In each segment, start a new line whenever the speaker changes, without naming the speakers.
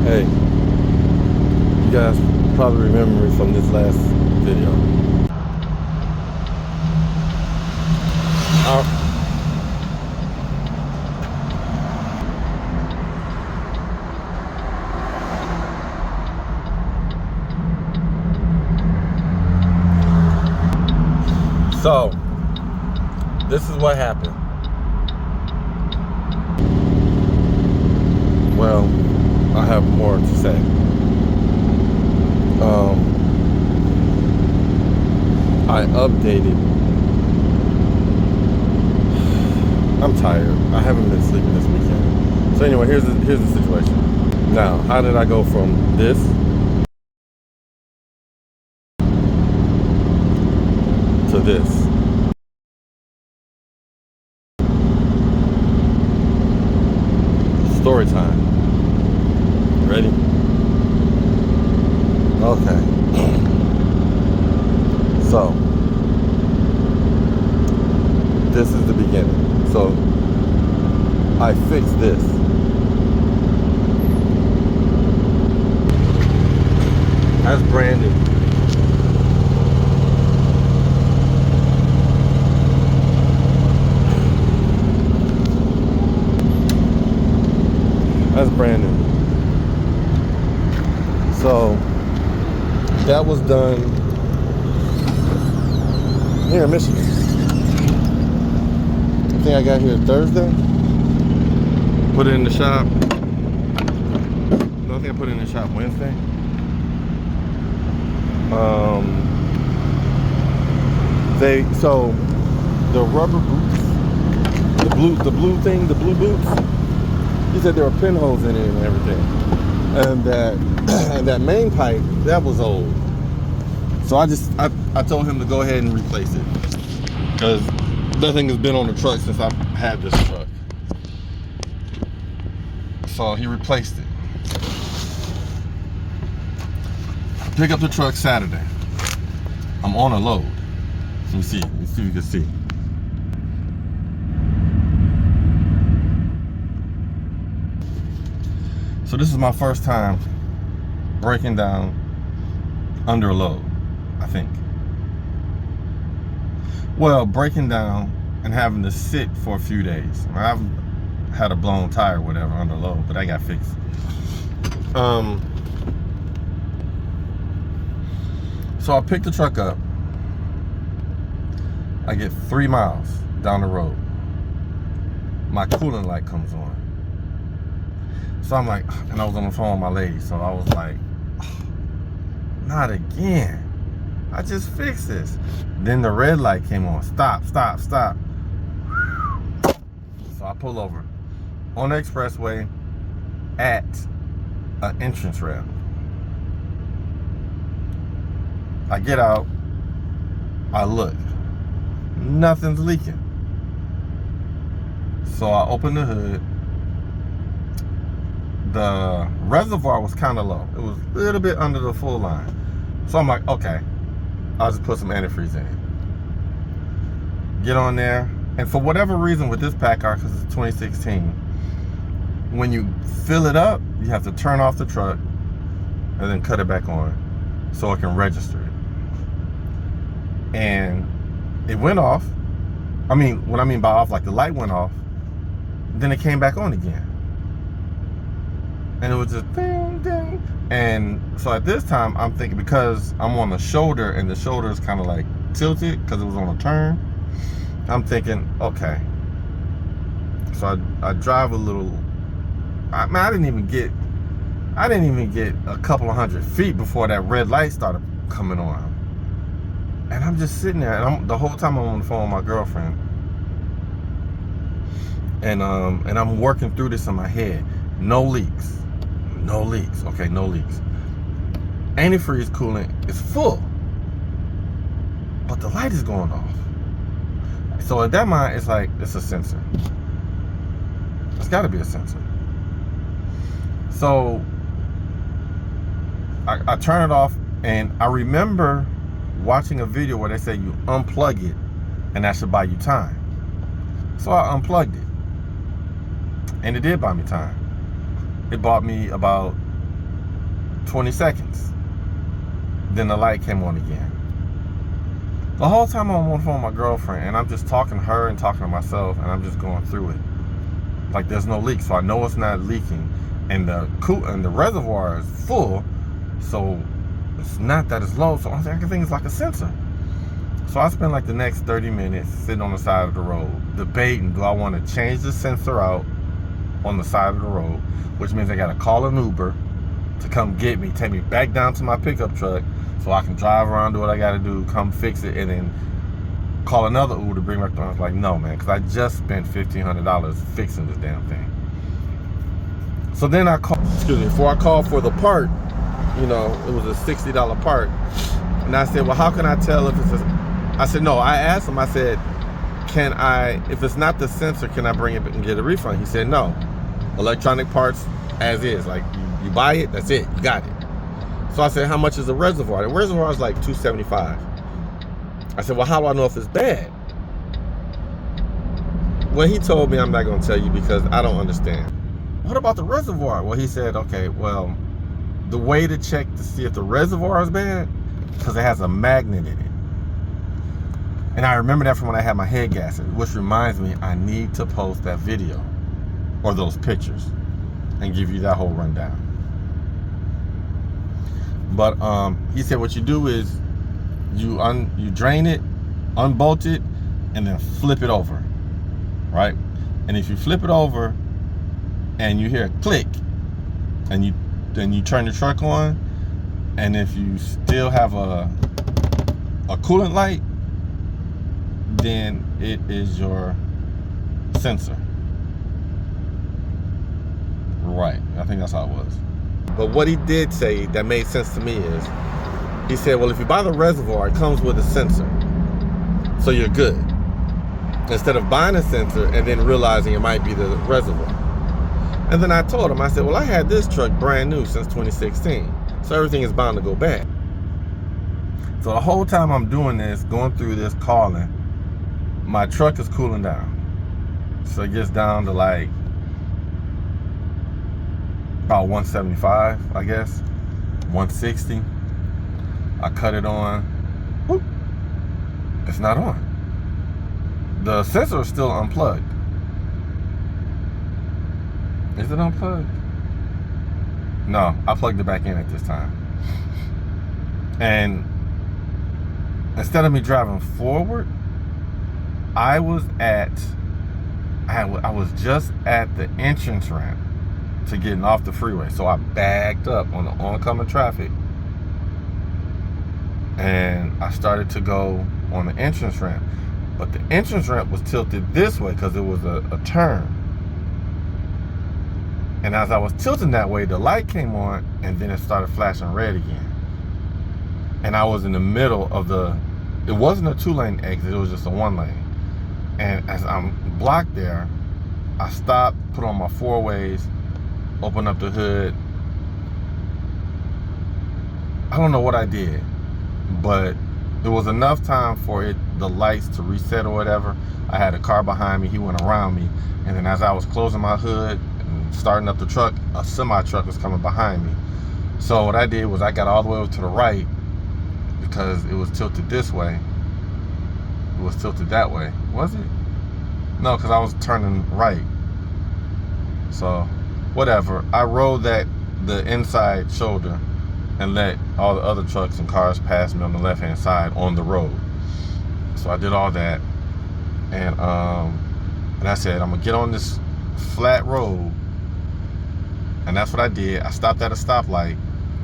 Hey, you guys probably remember me from this last video. Uh, so, this is what happened. Well, I have more to say. I updated. I'm tired. I haven't been sleeping this weekend. So anyway, here's the situation. Now, how did I go from this to this? Story time. Ready? Okay. So, this is the beginning. So, I fixed this. That's brand new. That's brand new. So, that was done here in Michigan. I think I got here Thursday. Put it in the shop. No, I think I put it in the shop Wednesday. So the rubber boots, the blue boots. He said there were pinholes in it and everything, and that main pipe that was old. So I told him to go ahead and replace it because that thing has been on the truck since I've had this truck. So he replaced it. Pick up the truck Saturday. I'm on a load. Let me see if you can see. So this is my first time breaking down under a load, I think. Well, breaking down and having to sit for a few days. I've had a blown tire or whatever under load, but I got fixed. So I picked the truck up. I get 3 miles down the road. My coolant light comes on. So I'm like, and I was on the phone with my lady, so I was like, oh, not again. I just fixed this. Then the red light came on. Stop. So I pull over on the expressway at an entrance ramp. I get out, I look, nothing's leaking. So I open the hood. The reservoir was kind of low. It was a little bit under the full line. So I'm like, okay, I'll just put some antifreeze in it. Get on there. And for whatever reason with this PACCAR, because it's 2016, when you fill it up, you have to turn off the truck and then cut it back on so it can register it. And it went off. I mean, what I mean by off, like the light went off, then it came back on again. And it was just ding, ding. And so at this time, I'm thinking, because I'm on the shoulder and the shoulder is kind of like tilted because it was on a turn, I'm thinking, okay. So I drive a little. I didn't even get a couple of 100 feet before that red light started coming on. And I'm just sitting there, and the whole time I'm on the phone with my girlfriend, and I'm working through this in my head. No leaks. Okay, no leaks. Antifreeze coolant is full, but the light is going off. So in that mind, it's like, it's a sensor. It's got to be a sensor. So I turn it off, and I remember watching a video where they say you unplug it and that should buy you time. So I unplugged it, and it did buy me time. It bought me about 20 seconds. Then the light came on again. The whole time I'm on the phone with my girlfriend, and I'm just talking to her and talking to myself, and I'm just going through it. Like, there's no leak, so I know it's not leaking. And the reservoir is full, so it's not that it's low. So I think it's like a sensor. So I spent like the next 30 minutes sitting on the side of the road, debating, do I want to change the sensor out on the side of the road, which means I got to call an Uber to come get me, take me back down to my pickup truck so I can drive around, do what I got to do, come fix it, and then call another Uber to bring me back. I was like, no, man, because I just spent $1,500 fixing this damn thing. So then before I called for the part, it was a $60 part. And I said, well, how can I tell if it's I said, no, I asked him, I said, if it's not the sensor, can I bring it and get a refund? He said, no. Electronic parts as is. Like, you buy it, that's it, you got it. So I said, how much is the reservoir? The reservoir is like $275. I said, well, how do I know if it's bad? Well, he told me I'm not going to tell you because I don't understand. What about the reservoir? Well, he said, okay, well, the way to check to see if the reservoir is bad, because it has a magnet in it. And I remember that from when I had my head gasket, which reminds me, I need to post that video or those pictures and give you that whole rundown. But he said what you do is you drain it, unbolt it, and then flip it over, right? And if you flip it over and you hear a click, and then you turn the truck on, and if you still have a coolant light, then it is your sensor. Right, I think that's how it was. But what he did say that made sense to me is, he said, well, if you buy the reservoir, it comes with a sensor. So you're good. Instead of buying a sensor and then realizing it might be the reservoir. And then I told him, I said, well, I had this truck brand new since 2016. So everything is bound to go bad. So the whole time I'm doing this, going through this, calling, my truck is cooling down. So it gets down to like about 175, I guess, 160. I cut it on. Whoop. It's not on. The sensor is still unplugged. Is it unplugged? No, I plugged it back in at this time. And instead of me driving forward, I was just at the entrance ramp to getting off the freeway. So I backed up on the oncoming traffic and I started to go on the entrance ramp. But the entrance ramp was tilted this way because it was a turn. And as I was tilting that way, the light came on and then it started flashing red again. And I was in the middle of it wasn't a 2-lane exit, it was just a 1-lane. And as I'm blocked there, I stopped, put on my 4-ways, opened up the hood. I don't know what I did, but there was enough time for the lights to reset or whatever. I had a car behind me, he went around me, and then as I was closing my hood and starting up the truck, a semi-truck was coming behind me. So what I did was I got all the way over to the right because it was tilted this way. It was tilted that way. Was it? No, because I was turning right. So, whatever. I rode the inside shoulder and let all the other trucks and cars pass me on the left-hand side on the road. So I did all that. And I said, I'm going to get on this flat road. And that's what I did. I stopped at a stoplight.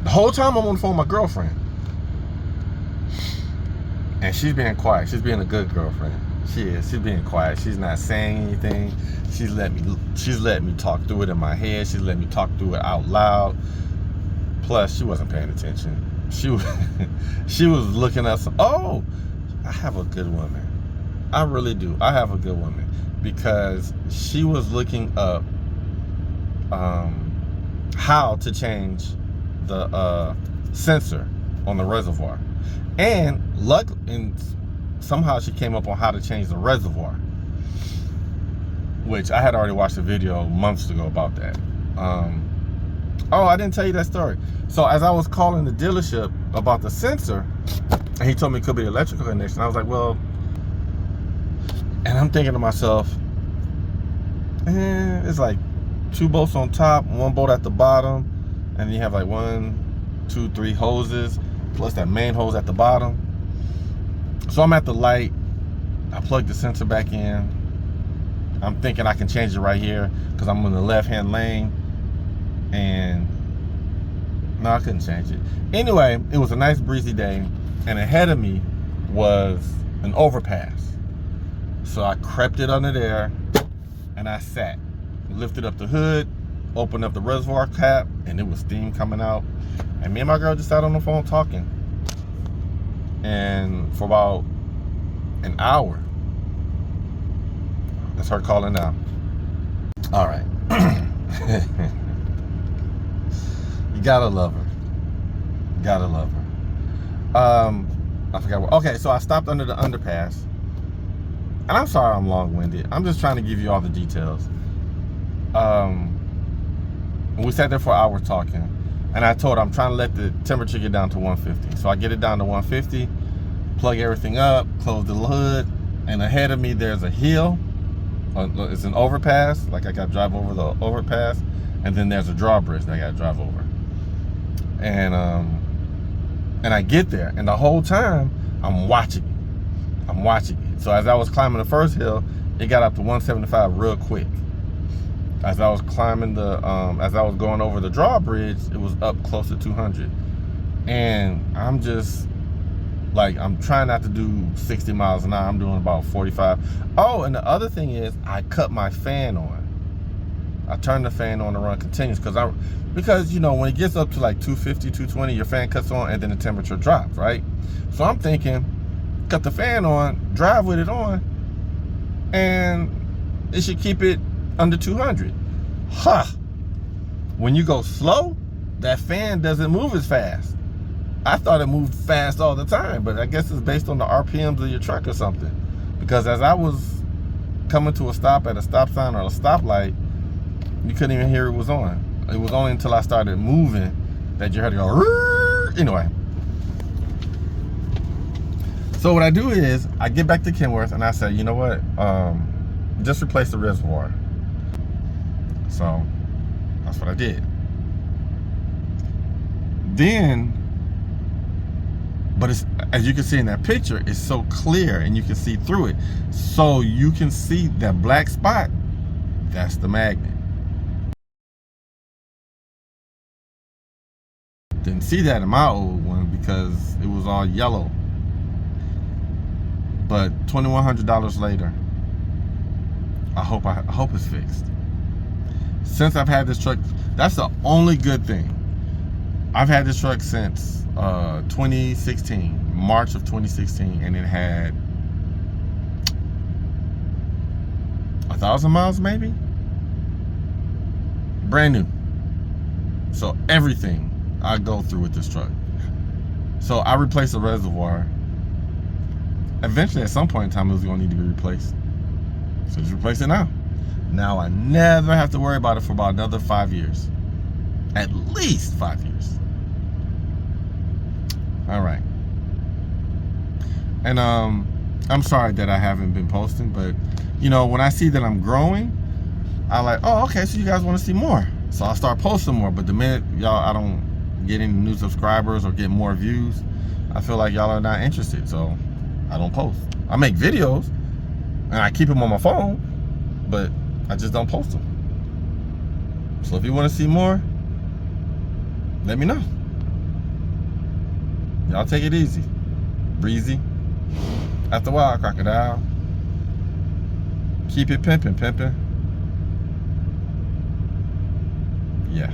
The whole time I'm on the phone with my girlfriend. And she's being quiet. She's being a good girlfriend. She is. She's being quiet. She's not saying anything. She's let me talk through it in my head. She's let me talk through it out loud. Plus, she wasn't paying attention. She was looking at oh, I have a good woman. I really do. I have a good woman because she was looking up how to change the sensor on the reservoir. And somehow she came up on how to change the reservoir, which I had already watched a video months ago about that. Oh, I didn't tell you that story. So as I was calling the dealership about the sensor, and he told me it could be electrical connection, I was like, well, and I'm thinking to myself, it's like 2 bolts on top, 1 bolt at the bottom, and you have like 1, 2, 3 hoses, plus that main hose at the bottom. So I'm at the light, I plug the sensor back in. I'm thinking I can change it right here because I'm in the left-hand lane, and no, I couldn't change it. Anyway, it was a nice breezy day, and ahead of me was an overpass. So I crept it under there, and I sat. Lifted up the hood, opened up the reservoir cap, and it was steam coming out. And me and my girl just sat on the phone talking. And for about an hour, that's her calling now. All right. You gotta love her. Gotta love her. I forgot what. Okay, so I stopped under the underpass. And I'm sorry I'm long-winded. I'm just trying to give you all the details. We sat there for hours talking. And I told her I'm trying to let the temperature get down to 150. So I get it down to 150, plug everything up, close the hood, and ahead of me there's a hill. It's an overpass, like I got to drive over the overpass, and then there's a drawbridge that I got to drive over. And I get there, and the whole time I'm watching it. I'm watching it. So as I was climbing the first hill, it got up to 175 real quick. As I was climbing as I was going over the drawbridge, it was up close to 200. And I'm just like, I'm trying not to do 60 miles an hour. I'm doing about 45. Oh, and the other thing is I cut my fan on. I turned the fan on to run continuous because you know, when it gets up to like 250, 220, your fan cuts on and then the temperature drops, right? So I'm thinking, cut the fan on, drive with it on, and it should keep it under 200. Huh. When you go slow, that fan doesn't move as fast. I thought it moved fast all the time, but I guess it's based on the RPMs of your truck or something. Because as I was coming to a stop at a stop sign or a stoplight, you couldn't even hear it was on. It was only until I started moving that you heard it go, Rrr! Anyway. So what I do is, I get back to Kenworth and I say, you know what, just replace the reservoir. So that's what I did. Then, but it's, as you can see in that picture, it's so clear and you can see through it. So you can see that black spot, that's the magnet. Didn't see that in my old one because it was all yellow. But $2,100 later, I hope it's fixed. Since I've had this truck, that's the only good thing. I've had this truck since 2016, March of 2016, and it had 1,000 miles maybe? Brand new. So everything I go through with this truck. So I replaced the reservoir. Eventually, at some point in time, it was going to need to be replaced. So just replace it now. Now I never have to worry about it for about another 5 years. At least 5 years. All right. And I'm sorry that I haven't been posting, but you know, when I see that I'm growing, I like, oh, okay, so you guys want to see more. So I'll start posting more. But the minute I don't get any new subscribers or get more views, I feel like y'all are not interested. So I don't post. I make videos and I keep them on my phone, but I just don't post them. So if you want to see more, let me know. Y'all take it easy. Breezy. After a while, crocodile. Keep it pimping, pimping. Yeah.